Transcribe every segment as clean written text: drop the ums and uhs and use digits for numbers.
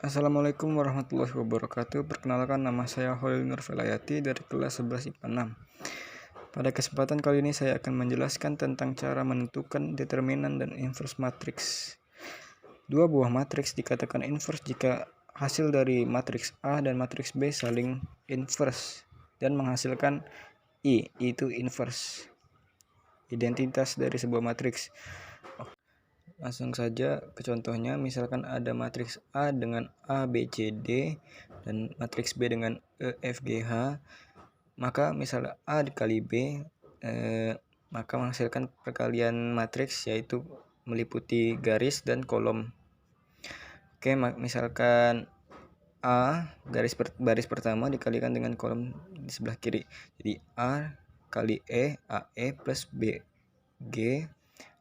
Assalamualaikum warahmatullahi wabarakatuh. Perkenalkan, nama saya Holil Nur Velayati dari kelas 11 IPA 6. Pada kesempatan kali ini saya akan menjelaskan tentang cara menentukan determinan dan inverse matriks. Dua buah matriks dikatakan inverse jika hasil dari matriks A dan matriks B saling inverse dan menghasilkan I, itu inverse. Identitas dari sebuah matriks. Langsung saja ke contohnya, misalkan ada matriks A dengan A, B, C, D dan matriks B dengan E, F, G, H, maka misalnya A dikali B maka menghasilkan perkalian matriks yaitu meliputi garis dan kolom. Oke, misalkan A baris pertama dikalikan dengan kolom di sebelah kiri, jadi A kali E, AE plus B, G,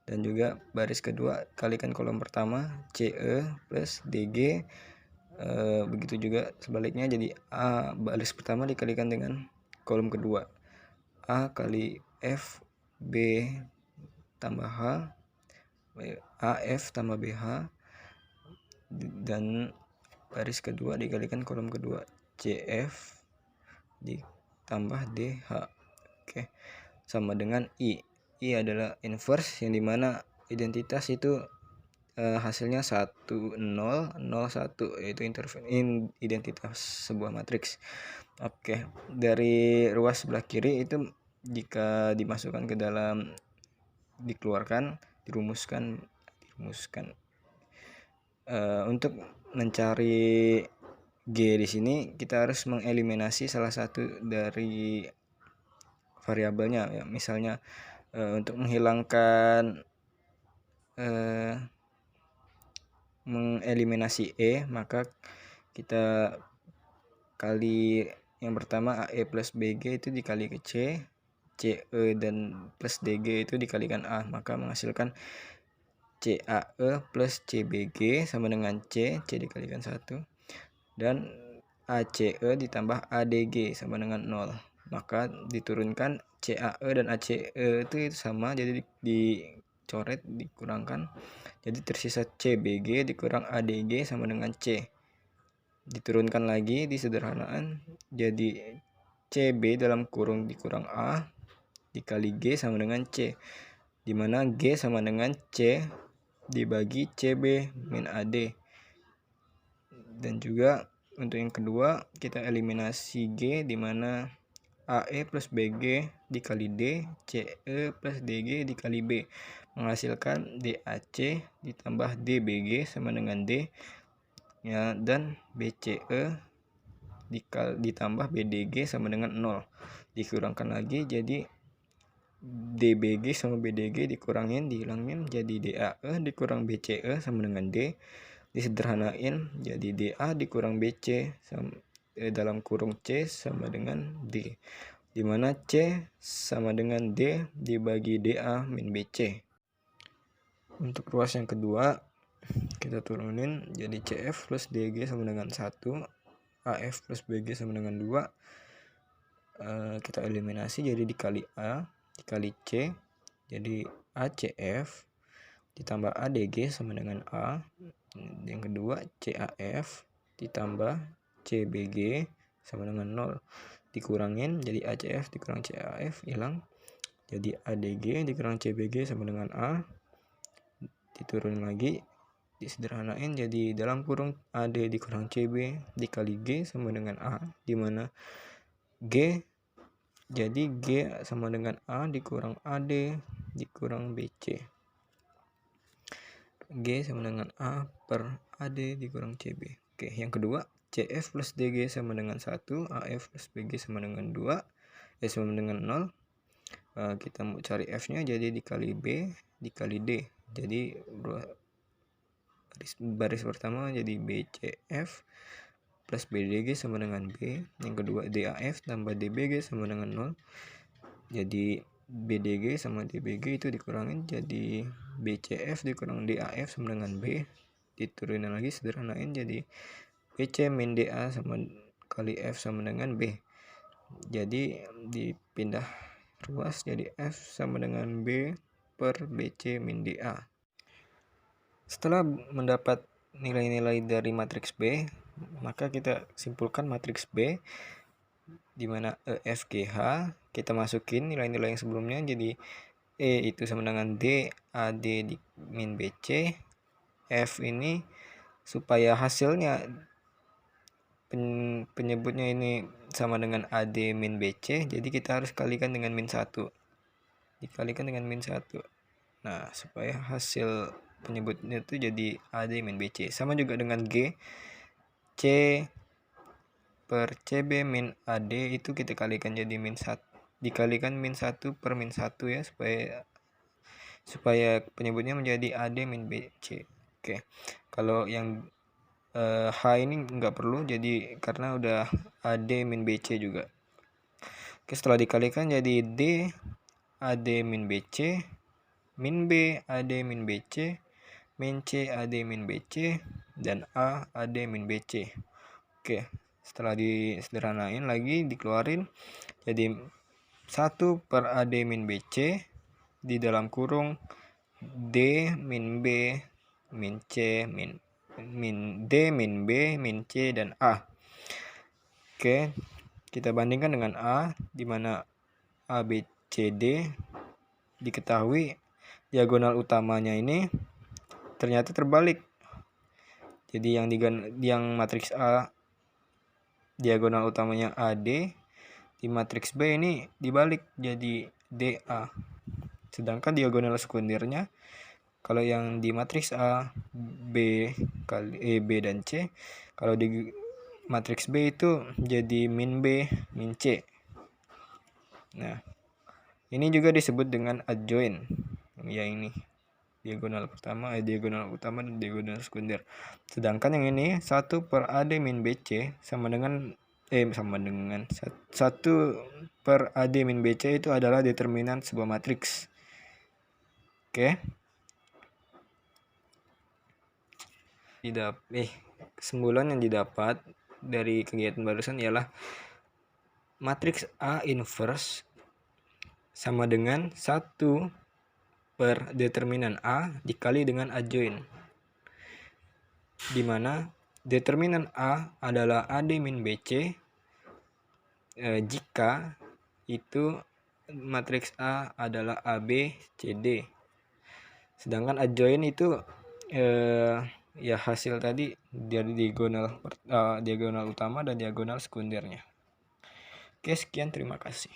dan juga baris kedua kalikan kolom pertama CE plus DG, begitu juga sebaliknya, jadi A baris pertama dikalikan dengan kolom kedua A kali F B tambah H, AF tambah BH, dan baris kedua dikalikan kolom kedua CF ditambah DH. Oke, sama dengan I adalah inverse, yang dimana identitas itu hasilnya 1, 0, 0, 1, yaitu identitas sebuah matriks. Oke, dari ruas sebelah kiri itu jika dimasukkan ke dalam, dirumuskan untuk mencari G di sini kita harus mengeliminasi salah satu dari variabelnya, ya. Misalnya untuk menghilangkan mengeliminasi E, maka kita kali yang pertama AE plus BG itu dikali ke C, CE dan plus DG itu dikalikan A, maka menghasilkan CAE plus CBG sama dengan C dikalikan 1, dan ACE ditambah ADG sama dengan 0. Maka diturunkan CAE dan ACE itu sama, jadi dicoret, dikurangkan, jadi tersisa CBG dikurang ADG sama dengan C. Diturunkan lagi, disederhanakan, jadi CB dalam kurung dikurang A dikali G sama dengan C, dimana G sama dengan C dibagi CB min AD. Dan juga untuk yang kedua kita eliminasi G, dimana AE plus BG dikali D, CE plus DG dikali B, menghasilkan DAC ditambah DBG sama dengan D, ya, dan BCE ditambah BDG sama dengan 0. Dikurangkan lagi, jadi DBG sama BDG dihilangin, jadi DAE dikurang BCE sama dengan D. Disederhanain, jadi DA dikurang BC dalam kurung C sama dengan D, dimana C sama dengan D dibagi DA min BC. Untuk ruas yang kedua kita turunin, jadi CF plus DG sama dengan 1, AF plus BG sama dengan 2. Kita eliminasi, jadi dikali A dikali C, jadi ACF ditambah ADG sama dengan A. Yang kedua CAF ditambah CBG sama dengan 0. Dikurangin, jadi ACF dikurang CAF hilang, jadi ADG dikurang CBG sama dengan A. Diturunin lagi, disederhanain, jadi dalam kurung AD dikurang CB dikali G sama dengan A, dimana G jadi G sama dengan A dikurang AD dikurang BC. G sama dengan A per AD dikurang CB. Oke, yang kedua CF plus DG sama dengan 1, AF plus BG sama dengan 2, sama dengan 0. Kita mau cari F nya, jadi dikali B dikali D, jadi baris pertama jadi BCF plus BDG sama dengan B. Yang kedua DAF tambah DBG sama dengan 0, jadi BDG sama DBG itu dikurangin, jadi BCF dikurang DAF sama dengan B. Diturunin lagi, sederhanain, jadi BC min DA sama kali F sama dengan B. Jadi dipindah ruas, jadi F sama dengan B per BC min DA. Setelah mendapat nilai-nilai dari matriks B, maka kita simpulkan matriks B di mana E, F, G, H kita masukin nilai-nilai yang sebelumnya, jadi E itu sama dengan D, AD di min BC. F ini supaya hasilnya penyebutnya ini sama dengan AD min BC, jadi kita harus kalikan dengan min 1, dikalikan dengan min 1. Nah, supaya hasil penyebutnya itu jadi AD min BC. Sama juga dengan G, C per CB min AD itu kita kalikan jadi min 1, dikalikan min 1 per min 1 ya, supaya penyebutnya menjadi AD min BC. Oke, kalau yang H ini nggak perlu, jadi karena udah AD min BC juga. Oke, setelah dikalikan jadi D AD min BC min B AD min BC min C AD min BC dan A AD min BC. Oke, setelah disederhanain lagi dikeluarin jadi 1 per AD min BC di dalam kurung D min B min C min D min B min C dan A. Oke, kita bandingkan dengan A, di mana A, B, C, D diketahui diagonal utamanya ini ternyata terbalik. Jadi yang matriks A diagonal utamanya AD, di matriks B ini dibalik jadi DA. Sedangkan diagonal sekundernya kalau yang di matriks A B kali B dan C, kalau di matriks B itu jadi min B min C. Nah, ini juga disebut dengan adjoint. Ya, ini diagonal pertama, diagonal utama dan diagonal sekunder. Sedangkan yang ini 1 per AD min BC sama dengan 1 per AD min BC itu adalah determinan sebuah matriks. Oke. Kesimpulan yang didapat dari kegiatan barusan ialah matriks A inverse sama dengan 1 per determinan A dikali dengan adjoint, di mana determinan A adalah AD min BC jika itu matriks A adalah AB CD. Sedangkan adjoint itu ya hasil tadi dari diagonal utama dan diagonal sekundernya. Oke, sekian, terima kasih.